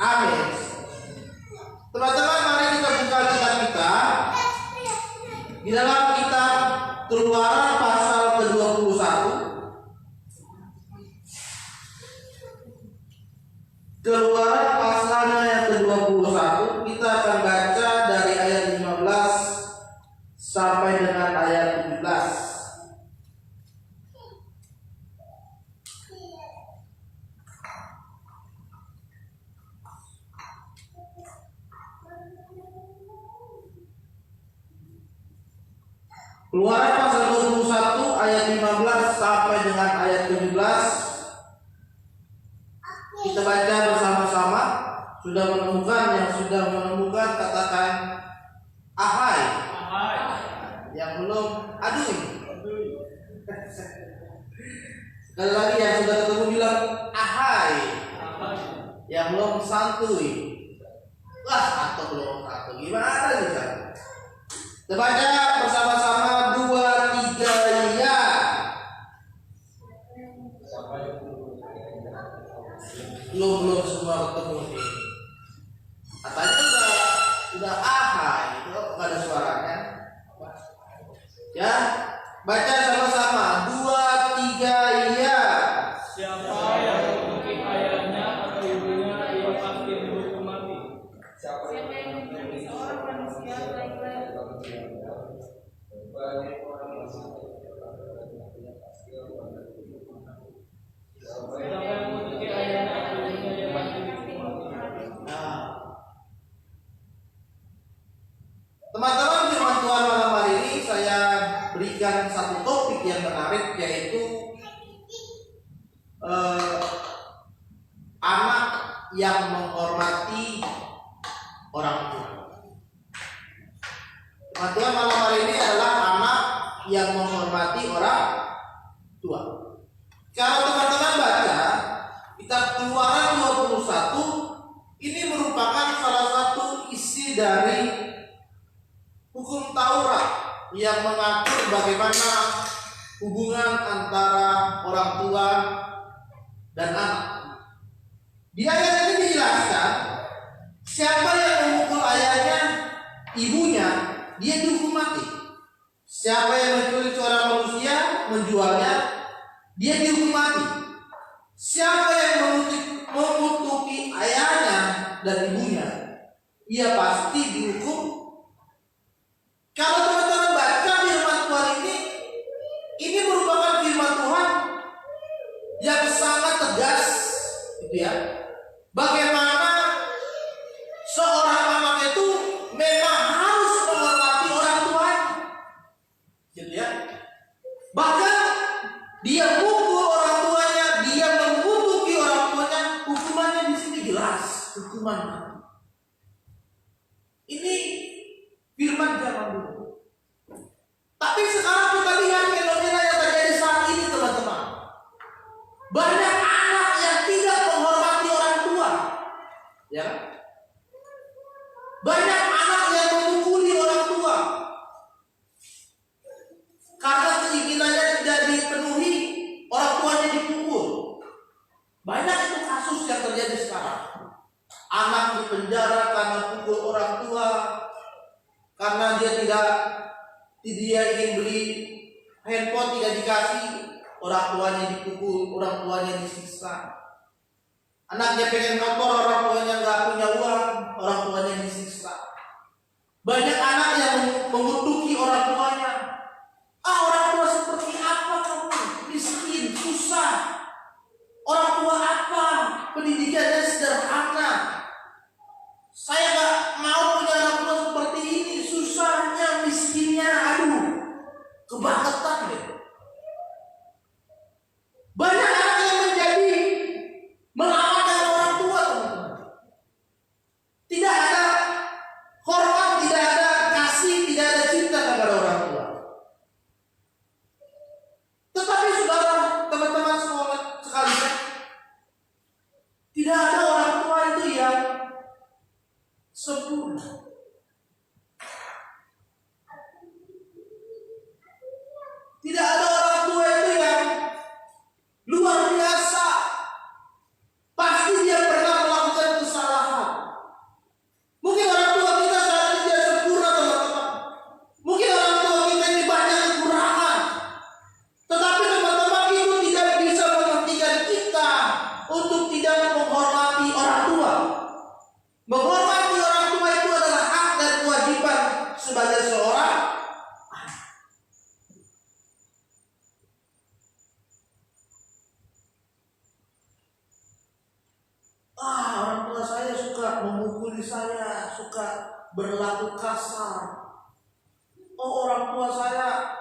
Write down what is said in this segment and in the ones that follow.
Amin. Teman-teman, mari kita buka kitab kita di dalam kitab Keluaran pasal ke-21. Keluaran pasalnya yang ke-21, kita akan baca dari ayat 15 sampai dengan ayat 17. Keluaran pasal 21 ayat 15 sampai dengan ayat 17. Kita baca bersama-sama. Sudah menemukan, yang sudah menemukan katakan ahai. Yang belum aduh. Sekali lagi yang sudah ketemu bilang ahai. Yang belum santuy. Wah, atau belum satu. Gimana juga? Kita baca bersama-sama 2, 3 ya. Belum semua ketemu nih. Katanya udah ahai itu nggak ada suaranya. Ya, baca sama-sama 2, 3 ya. Siapa yang memiliki ayahnya atau ibunya, ia pasti dihukum mati. Siapa yang memiliki seorang manusia baik-baik Teman-teman, firman Tuhan malam hari ini saya berikan satu topik yang menarik, yaitu anak yang menghormati orang tua. Firman Tuhan malam hari ini adalah anak yang menghormati orang tua. Kalau teman-teman baca kitab Keluaran 21, ini merupakan salah satu isi dari hukum Taurat yang mengatur bagaimana hubungan antara orang tua dan anak. Di ayat ini dijelaskan, siapa yang memukul ayahnya, ibunya, dia dihukum mati. Siapa yang menculik seorang manusia, menjualnya, dia dihukum mati. Siapa yang mengutuki ayahnya dan ibunya, ia pasti dihukum. Kalau teman-teman baca firman Tuhan ini merupakan firman Tuhan yang sangat tegas, gitu ya. Bagaimana seorang anak itu memang harus menghormati orang tuanya, gitu ya. Bahkan dia mukul orang tuanya, dia mengutuki orang tuanya, hukumannya di sini jelas, hukuman mati. Ini firman zaman dulu. Tapi sekarang kita lihat fenomena yang terjadi saat ini, teman-teman. Banyak anak yang tidak menghormati orang tua, ya. Banyak anak yang memukuli orang tua karena keinginannya tidak dipenuhi, orang tuanya dipukul. Banyak itu kasus yang terjadi sekarang. Anak dipenjara karena pukul orang tua, karena dia ingin beli handphone tidak dikasih, orang tuanya dipukul, orang tuanya disiksa. Anaknya pengen motor, orang tuanya nggak punya uang, orang tuanya disiksa. Banyak anak yang mengutuki orang tuanya. Orang tua seperti apa kamu? Miskin, susah. Orang tua apa? Pendidikannya sederhana. Saya nggak mau punya anak tua seperti ini, susahnya, miskinnya, aduh, kebangetan deh. Banyak anak yang menjadi melawan dengan orang tua, teman-teman. Tidak ada hormat, tidak ada kasih, tidak ada cinta. membuli saya, suka berlaku kasar. Oh, orang tua saya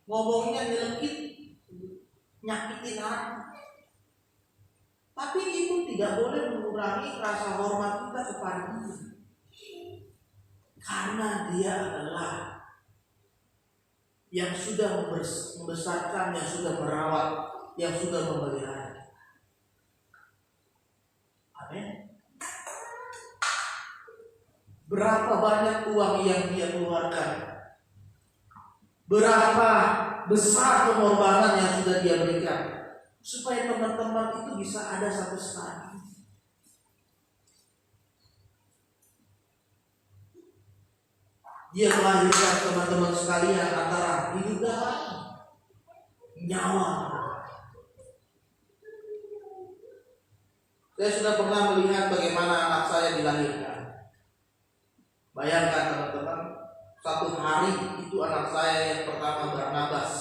ngomongnya nyelekit, nyakitin hati. Tapi itu tidak boleh mengurangi rasa hormat kita kepada dia. Karena dia adalah yang sudah membesarkan, yang sudah merawat, yang sudah memelihara. Amin. Berapa banyak uang yang dia keluarkan? Berapa besar pengorbanan yang sudah dia berikan supaya teman-teman itu bisa ada sampai sekarang. Dia melahirkan teman-teman sekalian antara hidup dan mati, nyawa. Saya sudah pernah melihat bagaimana anak saya dilahirkan. Bayangkan teman-teman, satu hari itu anak saya yang pertama bernafas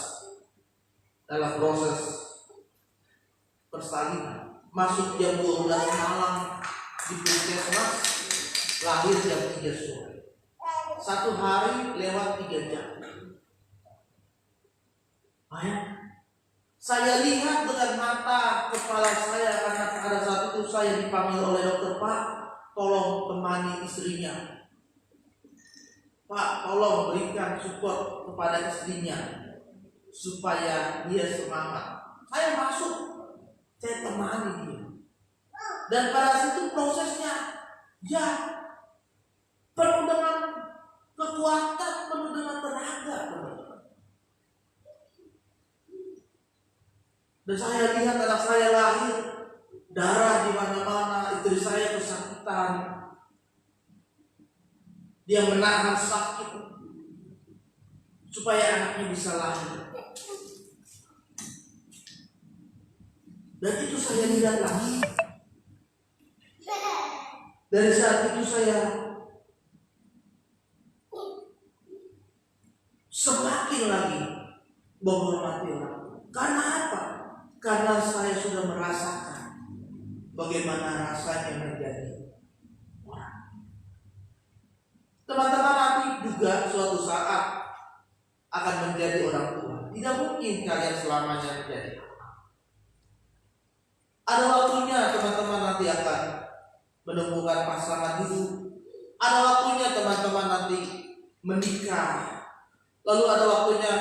dalam proses persalinan. Masuk jam 12 malam di puskesmas, lahir jam 3 sore. Satu hari lewat 3 jam. Saya lihat dengan mata kepala saya karena pada saat itu saya dipanggil oleh dokter, Pak, tolong temani istrinya. Pak, tolong berikan support kepada istrinya supaya dia semangat. Saya masuk, saya temani dia. Dan pada situ prosesnya ya penuh dengan kekuatan, penuh dengan tenaga, teman-teman. Dan saya lihat anak saya lahir, darah di mana-mana, istri saya kesakitan. Dia menahan sakit supaya anaknya bisa lahir. Dan itu saya lihat lagi. Dari saat itu saya semakin lagi menghormati orang. Karena apa? Karena saya sudah merasakan bagaimana rasanya menjadi orang. Teman-teman nanti juga suatu saat akan menjadi orang tua. Tidak mungkin kalian selamanya menjadi anak. Ada waktunya teman-teman nanti akan menemukan pasangan hidup. Ada waktunya teman-teman nanti menikah. Lalu ada waktunya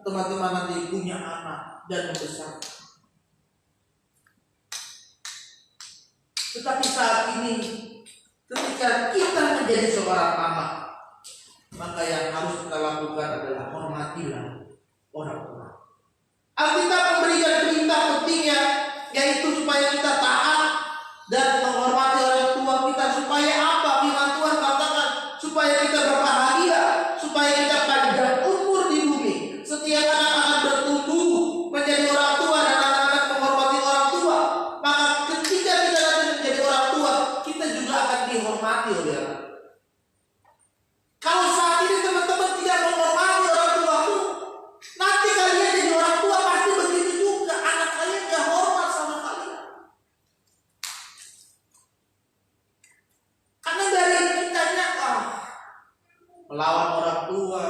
teman-teman nanti punya anak dan membesar. Tetapi saat ini, ketika kita menjadi seorang anak, maka yang harus kita lakukan adalah hormatilah orang tua. Alkitab memberikan perintah pentingnya, yaitu supaya kita taat dan menghormati orang tua kita. Supaya apa? Firman Tuhan katakan supaya kita berbahagia, supaya kita panjang umur di bumi. Setiap anak akan bertumbuh menjadi orang tua dan anak-anak menghormati orang tua. Maka ketika kita nanti menjadi orang tua, kita juga akan dihormati oleh orang tua. Kalau saat ini teman-teman tidak menghormati orang tuamu, nanti kalian jadi orang tua pasti begitu juga. Anak kalian gak hormat sama kalian. Karena dari kitanya melawan orang tua,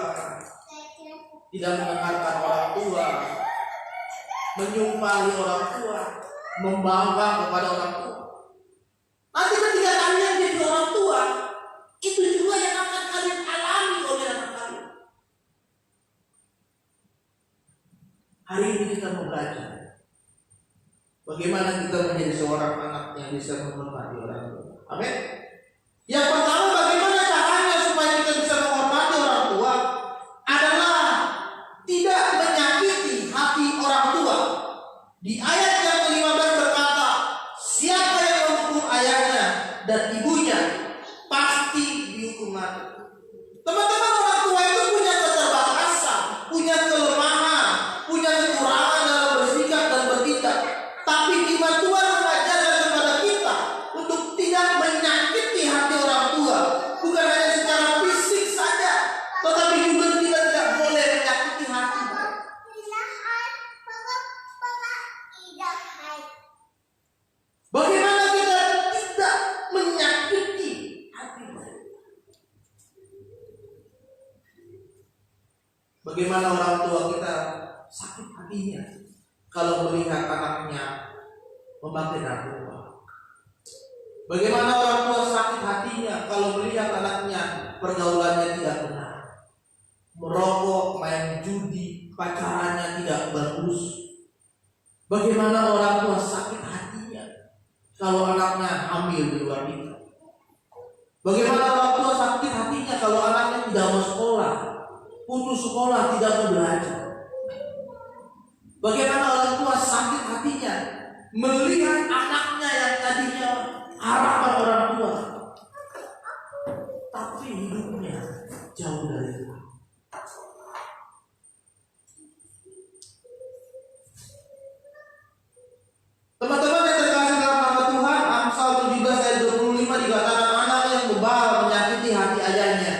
tidak mendengarkan orang tua, menyumpahi orang tua, membangkang kepada orang tua. Nanti ketika kalian jadi orang tua, itu juga yang akan kalian alami oleh anak kalian. Hari ini kita mau belajar bagaimana kita menjadi seorang anak yang bisa menghormati orang tua. Amin. Yang pertama, bagaimana caranya supaya kita bisa menghormati orang tua adalah tidak menyakiti hati orang tua. Di ayat yang ke-15 berkata, siapa yang memukul ayahnya dan ibunya pasti dihukum mati. Teman-teman, orang tua itu punya keterbatasan, punya kelemahan, punya kekurangan dalam bersikap dan bertindak. Tapi firman Tuhan mengajarkan kepada kita untuk tidak menyakiti hati orang tua. Bukan hanya secara fisik saja, tetapi juga kita tidak boleh menyakiti hati. Bagaimana kita tidak menyakiti Bagaimana orang tua kita sakit hatinya kalau melihat anaknya memakai narkoba. Bagaimana orang tua sakit hatinya kalau melihat anaknya pergaulannya tidak benar, merokok, main judi, pacarannya tidak bagus. Bagaimana orang tua sakit hatinya kalau anaknya hamil di luar nikah. Bagaimana orang tua sakit hatinya kalau anaknya tidak mau sekolah, putus sekolah, tidak mau belajar. Bagaimana orang tua sakit hatinya melihat anaknya yang tadinya harapan orang tua, tapi hidupnya jauh dari Tuhan. Teman-teman yang terkasih dalam nama Tuhan, Amsal 17 ayat 25 dikatakan anak yang bebal menyakiti hati ayahnya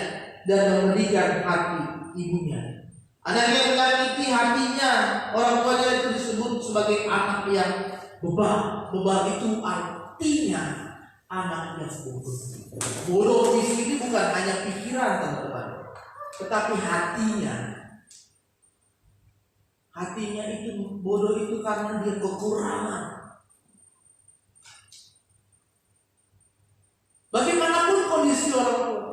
dan memedihkan hati ibunya. Anak yang menyakiti hatinya orang tuanya itu disebut sebagai anak yang bebal. Bebal itu artinya anak yang bodoh. Bodoh di sini bukan hanya pikiran teman-teman, tetapi hatinya. Hatinya itu bodoh itu karena dia kekurangan. Bagaimanapun kondisi orang tua,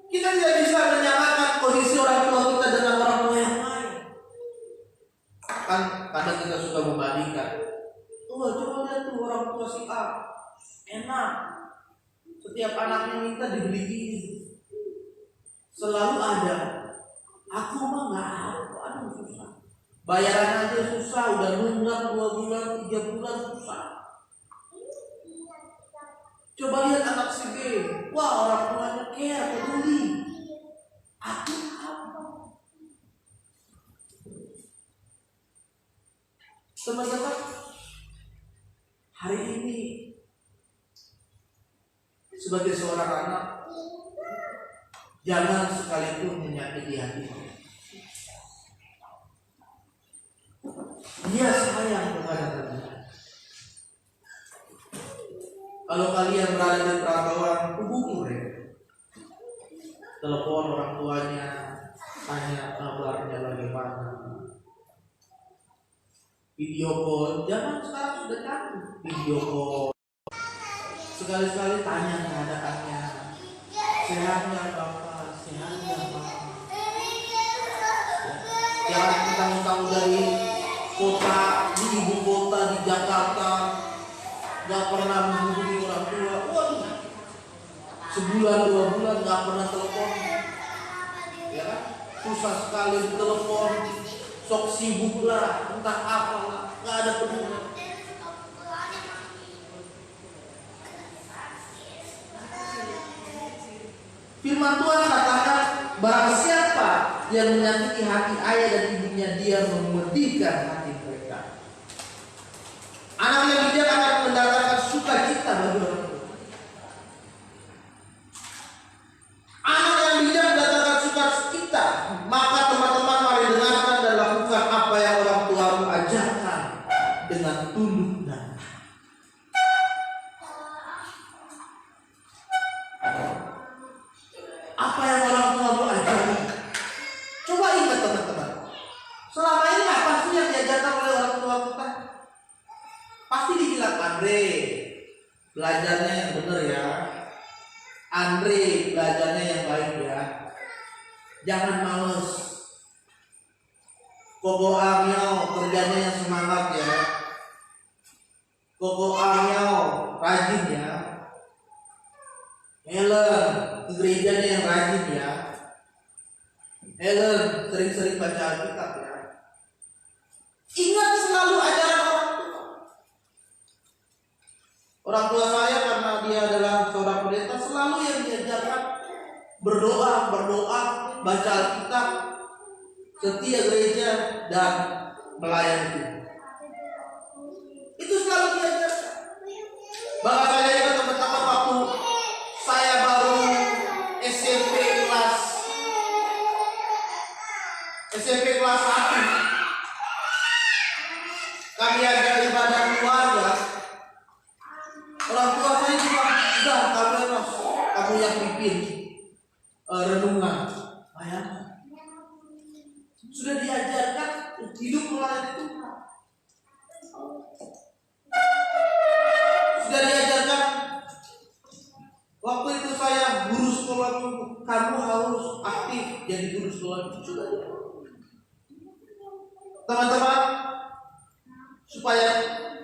kita tidak bisa menyamakan kondisi orang tua kita dengan orang tua yang lain. Kan kadang kita suka membandingkan. Oh, coba lihat tuh orang tua si A, enak. Setiap anaknya minta dibeli ini, selalu ada. Aku mah nggak ada, aduh susah. Bayaran aja susah, udah nunggak 2 bulan, 3 bulan susah. Coba lihat anak si B, wah orang tuanya care, peduli. Aku apa? Teman-teman, hari ini sebagai seorang anak, jangan sekalipun menyakiti hati. Dia sayang kepada kalian. Kalau kalian berada di perantauan, hubungi mereka. Telepon orang tuanya, tanya kabarnya bagaimana. Video call, zaman sekarang sudah canggih. Video call. Sekali-sekali tanya keadaannya. Sehatnya Bapak, sehatnya Bapak. Jangan mentang-mentang dari kota, di ibu kota, di Jakarta, gak pernah menghubungi orang tua. Waduh, sebulan 2 bulan gak pernah telepon. Ya kan? Susah sekali ditelepon. Sok sibuk lah, entah apa lah, gak ada peduli. Firman Tuhan katakan, barang siapa yang menyakiti hati ayah dan ibunya, dia memedihkan hati mereka. Anak yang bijak akan mendatangkan sukacita bagi orang tua. Anak yang bijak mendatangkan sukacita. Maka teman-teman mari dengarkan dan lakukan apa yang orang tuamu ajarkan dengan tunduk dan apa yang orang tuamu ajarkan. Coba ingat teman-teman, selama ini apa sih yang diajarkan oleh orang tua kita? Pasti dibilang Andre, belajarnya yang benar ya. Andre, belajarnya yang baik ya. Jangan males. Koko Amyo, kerjanya yang semangat ya. Koko Amyo, rajin ya. Helen, ke gerejanya yang rajin ya. Helen, sering-sering baca Alkitab ya. Ingat selalu ajaran orang tua. Orang tua saya karena dia adalah seorang pendeta, selalu yang diajarkan berdoa, baca Alkitab, setia gereja dan melayani Tuhan. Itu selalu diajarkan. Bahkan saya ingat teman-teman waktu saya baru SMP kelas 1, kami ada ibadah keluarga. Orang tua saya juga udah kamu yang pimpin renungan. Ayah, sudah diajarkan hidup melayani Tuhan. Sudah diajarkan waktu itu saya guru sekolah minggu, kamu harus aktif jadi guru sekolah minggu. Sudah teman-teman, supaya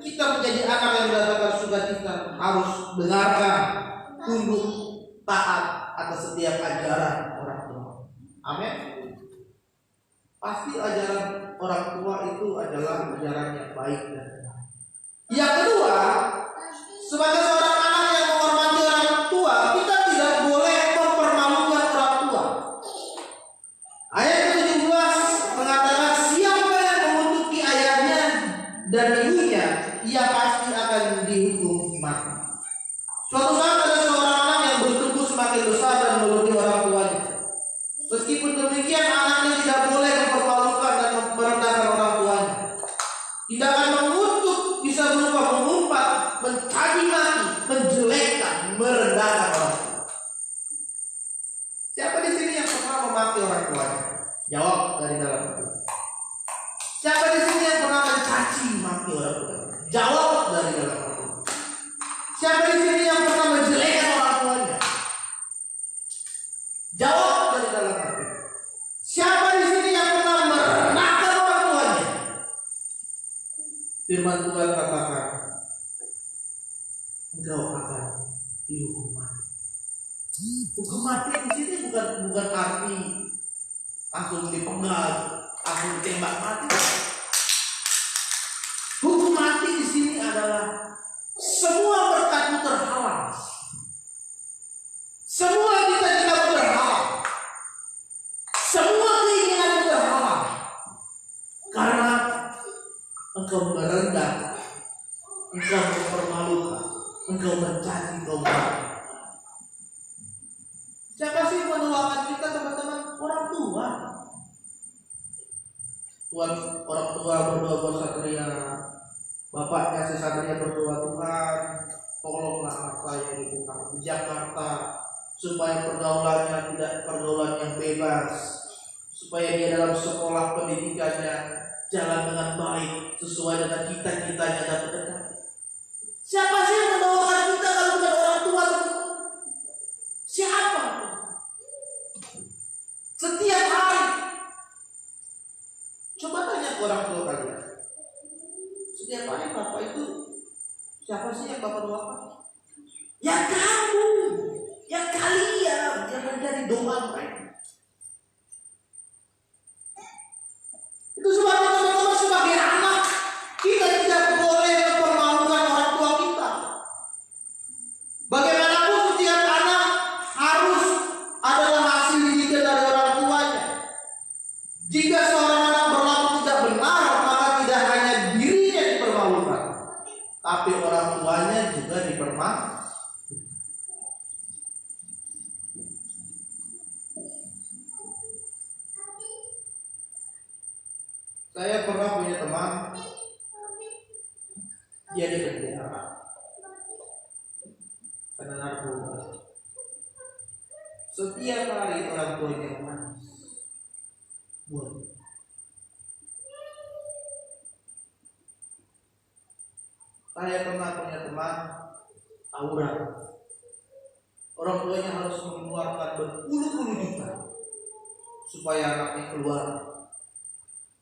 kita menjadi anak yang mendapatkan sukacita harus dengarkan, tunduk, taat atas setiap ajaran orang tua. Amin. Pasti ajaran orang tua itu adalah ajaran yang baik dan benar. Yang kedua, sebagai seorang anak yang menghormati orang tua, kita tidak boleh mempermalukan orang tua. Ayat ke-17 mengatakan, siapa yang mengutuki ayahnya dan ibunya, ia pasti akan dihukum mati. Suatu saat ada seorang anak yang bertumbuh semakin besar dan melebihi orang tuanya. Meskipun demikian, anaknya tidak boleh mempermalukan dan merendahkan orang tuanya. Tindakan mengutuk bisa berupa mengumpat, mencaci maki, menjelekkan, merendahkan orang tua. Siapa di sini yang pernah memaki orang tuanya? Jawab dari dalam hati. Siapa di sini yang pernah mencaci maki orang tuanya? Jawab dari dalam hati. Siapa di sini yang pernah menjelekkan orang tuanya? Jawab dari dalam hati. Siapa di sini yang pernah merendahkan orang tuanya? Firman Tuhan katakan, engkau akan dihukum mati. Hukum mati di sini bukan arti langsung dipenggal, langsung ditembak mati. Hukum mati di sini adalah semua berkatmu terhalang, semua cita-citamu terhalang, semua keinginanmu terhalang, karena engkau merendah, engkau mempermalukan, engkau mencaci, engkau marah. Siapa sih mendoakan kita, teman-teman? Orang tua. Tuhan, orang tua berdoa buat Satria, bapaknya si Satria berdoa, Tuhan tolonglah anak saya di Jakarta supaya pergaulannya tidak pergaulan yang bebas, supaya dia dalam sekolah pendidikannya jalan dengan baik sesuai dengan cita-citanya dan berdekat. Siapa sih yang mendoakan kita kalau bukan orang tua? Siapa? Setiap hari. Coba tanya ke orang tua kalian. Setiap hari bapak itu siapa sih yang bapak doakan? Ya kamu, ya kalian yang menjadi doa mereka. Itu sebabnya teman-teman, sebagai anak kita tidak boleh mempermalukan orang tua kita. Bagaimanapun setiap anak harus adalah hasil didikan dari orang tuanya. Jika seorang anak berlaku tidak benar, maka tidak hanya dirinya dipermalukan, tapi orang tuanya juga dipermalukan. Saya pernah punya teman, dia di penjara karena narkoba. Setiap hari orang tuanya menangis. Buat saya pernah punya teman tawuran. Orang tuanya harus mengeluarkan berpuluh-puluh juta supaya anaknya keluar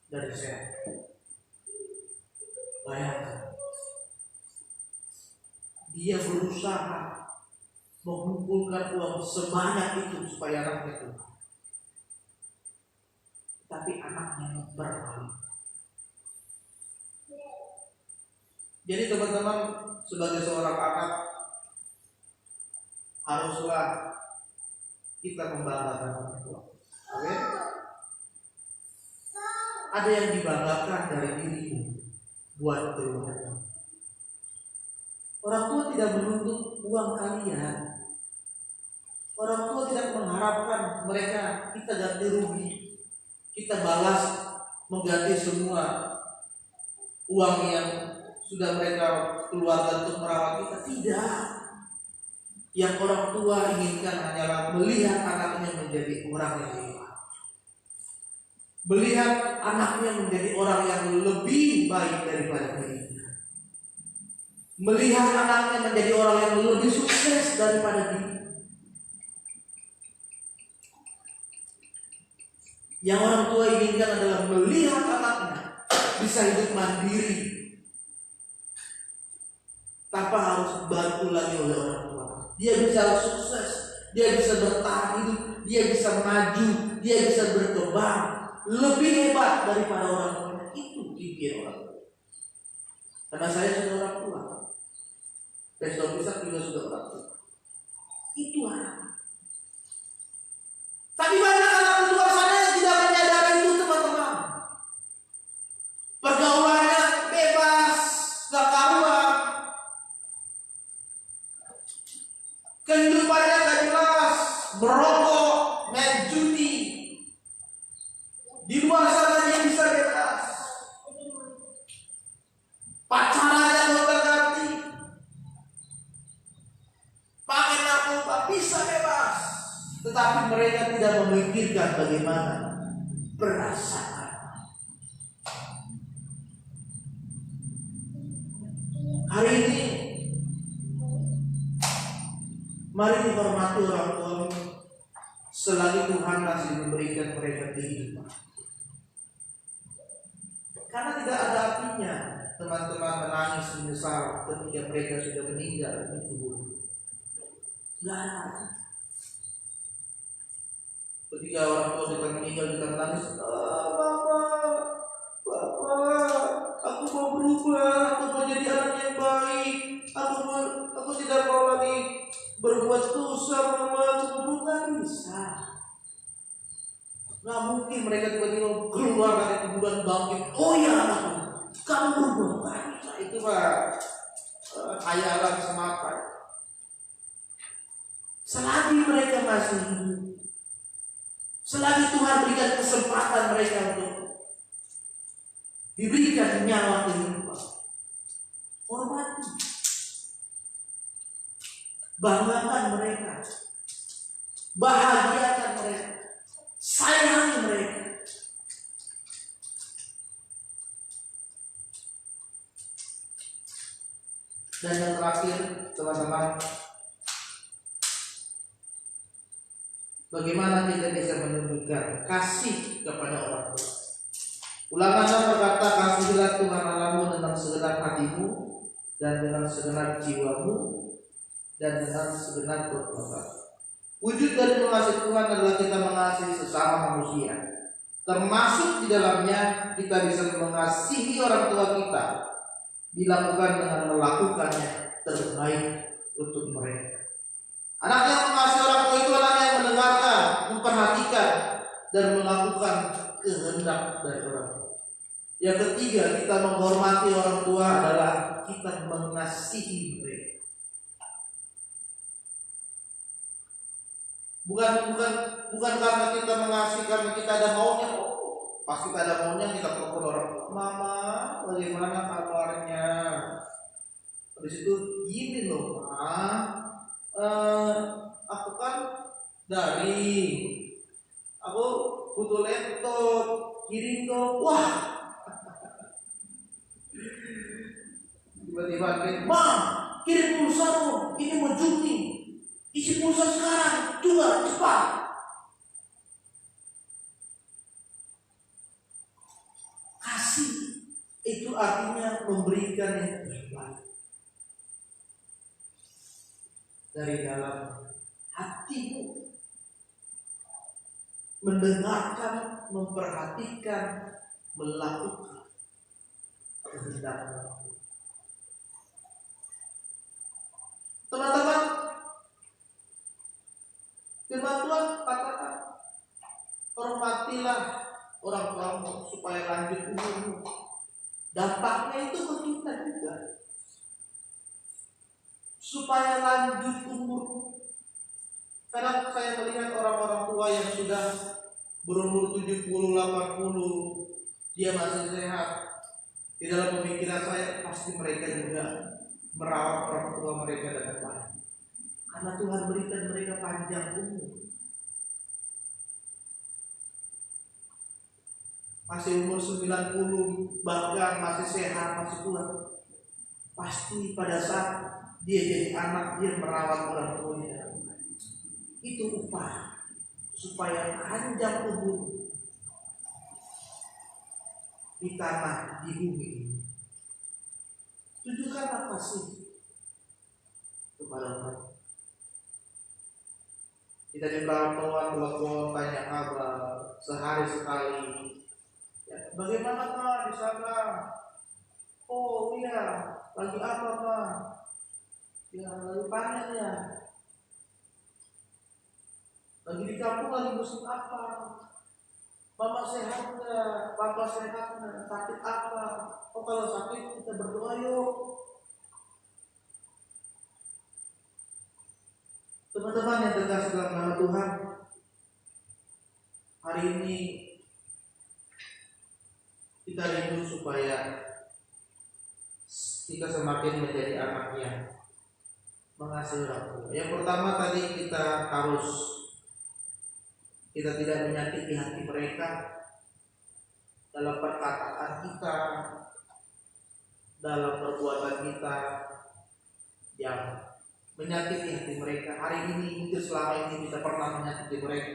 dari sel. Bayangkan, dia berusaha mengumpulkan uang sebanyak itu supaya anaknya keluar, tapi anaknya berpaling. Jadi teman-teman, sebagai seorang anak haruslah kita membanggakan orang tua. Oke? Ada yang dibanggakan dari dirimu buat keluarga. Orang tua tidak menuntut uang kalian. Orang tua tidak mengharapkan mereka kita ganti rugi, kita balas mengganti semua uang yang sudah mereka keluarkan untuk merawat kita. Tidak. Yang orang tua inginkan hanyalah melihat anaknya menjadi orang yang hebat. melihat anaknya menjadi orang yang lebih baik daripada dirinya, melihat anaknya menjadi orang yang lebih sukses daripada dirinya. Yang orang tua inginkan adalah melihat anaknya bisa hidup mandiri tanpa harus bantu lagi oleh orang tua. Dia bisa sukses, dia bisa bertahan hidup, dia bisa maju, dia bisa berkembang lebih hebat daripada orang tua. Itu impian orang tua. Karena saya sudah orang tua, Pastor Ishak juga sudah orang tua. Itu harapan. Tapi banyak anak tua sana yang tidak menyadari itu, teman-teman. Pergaulannya bebas, gak karuan. Kehidupannya gak jelas, merokok, main judi. Di luar sana dia bisa bebas. Pacarannya gonta-ganti, pakai narkoba, bisa bebas. Tetapi mereka tidak memikirkan bagaimana perasaan. Hari ini mari dihormati orang tua selagi Tuhan masih memberikan mereka kehidupan. Karena tidak ada artinya teman-teman menangis menyesal ketika mereka sudah meninggal di kubur. Tidak ada artinya. Ketika orang tua kita meninggal, kita menangis, Bapak, aku mau berubah, aku mau jadi anak yang baik, aku tidak mau lagi berbuat dosa, Mama, aku nggak bisa. Nggak mungkin mereka tiba-tiba keluar dari kuburan bangkit. Oh ya anakku, kamu berubah, nggak bisa. Itu khayalan semata. Selagi mereka masih hidup, selagi Tuhan berikan kesempatan mereka untuk diberikan nyawa kehidupan, hormati, banggakan mereka, bahagiakan mereka, sayangi mereka. Dan yang terakhir, teman-teman, bagaimana kita bisa menunjukkan kasih kepada orang tua? Ulangan 6 berkata, kasihilah Tuhan Allahmu dengan segenap hatimu, dan dengan segenap jiwamu, dan dengan segenap kekuatanmu. Wujud dari mengasihi Tuhan adalah kita mengasihi sesama manusia. Termasuk di dalamnya kita bisa mengasihi orang tua kita, dilakukan dengan melakukannya terbaik untuk mereka. Anak yang mengasihi orang tua itu anak yang mendengarkan, memperhatikan, dan melakukan kehendak dari orang tua. Yang ketiga, kita menghormati orang tua adalah kita mengasihi mereka. Bukan karena kita mengasihi karena kita ada maunya. Oh, pas kita ada maunya kita telepon orang tua. Mama, bagaimana kabarnya? Habis itu gini loh, Ma. Aku kan aku butuh laptop, kirim dong. Wah, tiba-tiba Ma, kirim pulsa dong. Ini mau judi. Isi pulsa sekarang, juga cepat. Kasih itu artinya memberikan yang terbaik dari dalam hatimu, mendengarkan, memperhatikan, melakukan kehendakmu. Teman-teman, firman Tuhan katakan, hormatilah orang tuamu supaya lanjut umurmu. Dampaknya itu ke kita juga, supaya lanjut umurmu. Karena saya melihat orang-orang tua yang sudah berumur 70, 80, dia masih sehat. Di dalam pemikiran saya pasti mereka juga merawat orang tua mereka dengan baik. Karena Tuhan berikan mereka panjang umur. masih umur 90, bahkan masih sehat, masih kuat, pasti pada saat dia jadi anak, dia merawat orang tuanya. Itu upah supaya panjang umur di tanah, di bumi. Tunjukkanlah kasih kepada orang. Kita diberitahu Tuhan tanya kabar sehari sekali. Ya, bagaimana Pak di sana? Oh iya, lagi apa Pak? Ya lagi panen ya. Lagi di kampung lagi musim apa? Bapak sehat nggak? Bapak sehat nggak? Sakit apa? Oh kalau sakit kita berdoa yuk. Teman-teman yang terkasih dalam nama Tuhan, hari ini kita rindu supaya kita semakin menjadi anak yang mengasihi orang tua. Yang pertama tadi kita tidak menyakiti hati mereka dalam perkataan kita, dalam perbuatan kita yang menyakiti hati mereka. Hari ini mungkin selama ini kita pernah menyakiti mereka.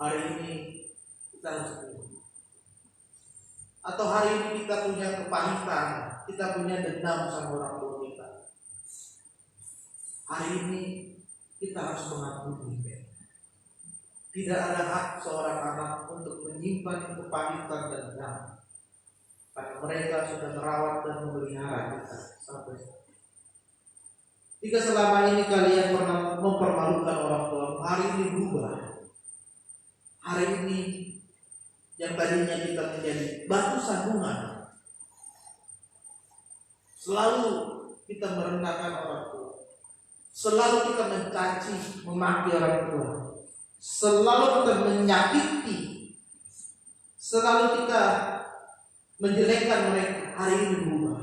Hari ini kita harus berubah. Atau hari ini kita punya kepahitan, kita punya dendam sama orang tua kita. Hari ini kita harus mengampuni mereka. Tidak ada hak seorang anak untuk menyimpan kepahitan dan dendam, karena mereka sudah merawat dan memelihara kita sampai sekarang. Jika selama ini kalian pernah mempermalukan orang tua, hari ini berubah. Hari ini yang tadinya kita menjadi batu sandungan, selalu kita merendahkan orang tua, selalu kita mencaci, memaki orang tua, selalu kita menyakiti, selalu kita menjelekkan mereka. Hari ini berubah.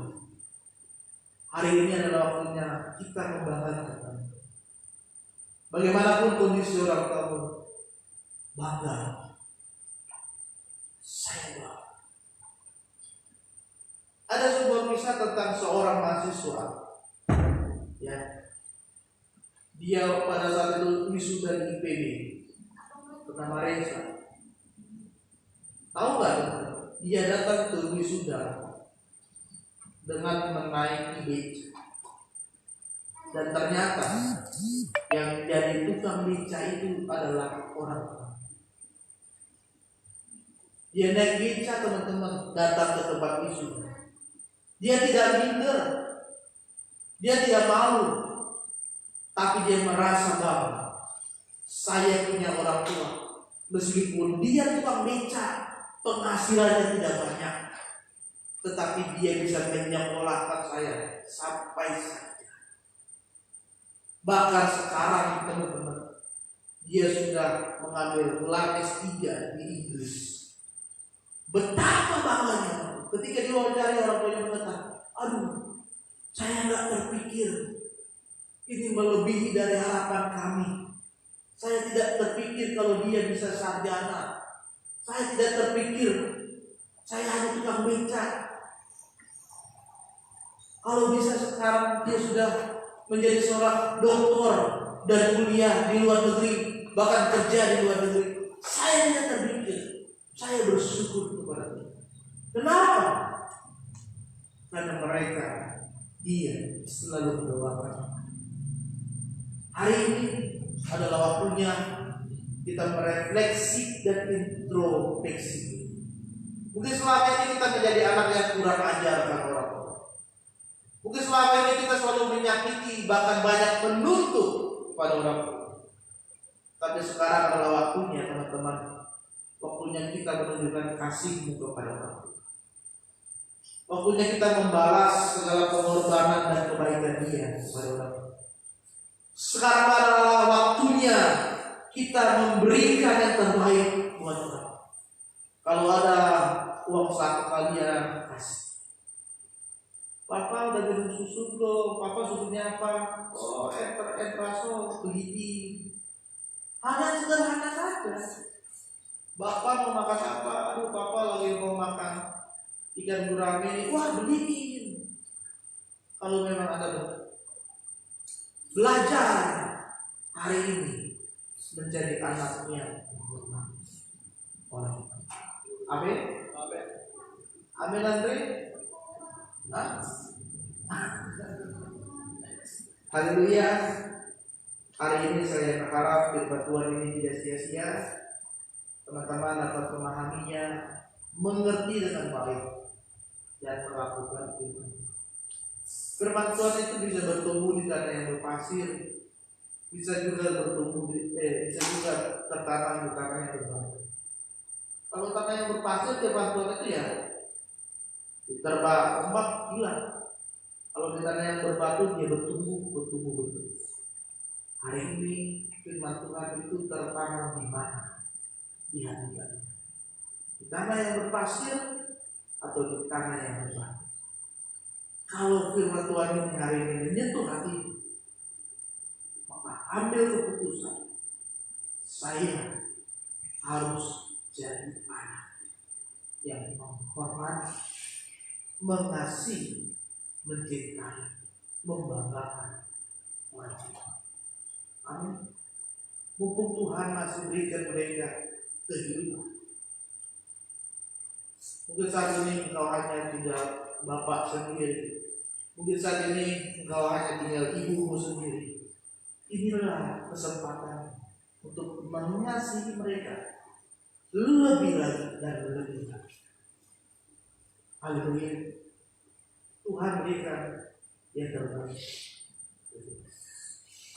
Hari ini adalah waktunya kita membanggakan. Bagaimanapun kondisi orang tua, bangga. Saya bangga. Ada sebuah kisah tentang seorang mahasiswa. Ya, dia pada saat itu wisuda di IPB, bernama Reza. Tahu nggak? Dia datang ke wisuda dengan menaiki beca, dan ternyata yang jadi tukang beca itu adalah orang tua. Dia naik beca, teman-teman, datang ke tempat wisuda. Dia tidak minder, dia tidak malu, tapi dia merasa bahwa saya punya orang tua. Meskipun dia tukang beca, penghasilannya tidak banyak, tetapi dia bisa menyekolahkan saya sampai saja. Bahkan sekarang, teman-teman, dia sudah mengambil gelar S3 di Inggris. Betapa bangganya ketika diwawancara orang tuanya mengatakan, aduh, saya nggak terpikir ini melebihi dari harapan kami. Saya tidak terpikir kalau dia bisa sarjana. Saya tidak terpikir saya hanya tukang beca. Kalau bisa sekarang dia sudah menjadi seorang doktor dan kuliah di luar negeri, bahkan kerja di luar negeri. Saya tidak terpikir. Saya bersyukur kepada Tuhan. Kenapa? Karena mereka, dia selalu mendoakan. Hari ini adalah waktunya kita merefleksi dan introspeksi. Mungkin selama ini kita menjadi anak yang kurang ajar sama orang tua. Mungkin selama ini kita selalu menyakiti, bahkan banyak menuntut pada orang tua. Tapi sekarang adalah waktunya, teman-teman, waktunya kita menunjukkan kasihmu kepada orang tua. Waktunya kita membalas segala pengorbanan dan kebaikan dia kepada orang tua. Sekarang adalah waktunya kita memberikan yang terbaik buat orang. Kalau ada uang saku kalian, kasih. Papa udah minum susu belum? Papa susunya apa? Oh, entraso, begini. Hal yang sederhana saja. Bapak mau makan apa? Aduh, papa lagi mau makan ikan gurame. Wah, beliin. Kalau memang ada belajar hari ini menjadi anaknya orang. Amin. Amin, Andre. Hah? Haleluya. Hari ini saya berharap firman Tuhan ini tidak sia-sia. Teman-teman dapat memahaminya, mengerti dengan baik, dan melakukan itu. Firman Tuhan itu bisa bertumbuh di tanah yang berpasir, bisa juga bertumbuh bisa juga tertanam di tanah yang berbatu. Kalau tanah yang berpasir, firman Tuhan itu ya diterpa ombak hilang. Kalau di tanah yang berbatu, dia bertumbuh. Hari ini firman Tuhan itu tertanam di mana? Di hati kalian. Di tanah yang berpasir atau di tanah yang berbatu. Kalau firman Tuhan ini hari ini menyentuh hati, maka ambil keputusan. Saya harus jadi anak yang menghormati, mengasihi, mencintai, membanggakan orang tua. Amin. Mumpung Tuhan masih berikan mereka kehidupan. Mungkin saat ini engkau hanya tinggal bapak sendiri. Mungkin saat ini engkau hanya tinggal ibumu sendiri. Inilah kesempatan untuk mengasihi mereka lebih lagi dan lebih lagi. Haleluya. Tuhan berikan yang terbaik.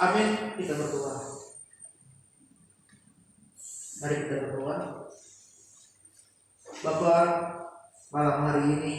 Amin. Kita berdoa. Mari kita berdoa. Bapak, malam hari ini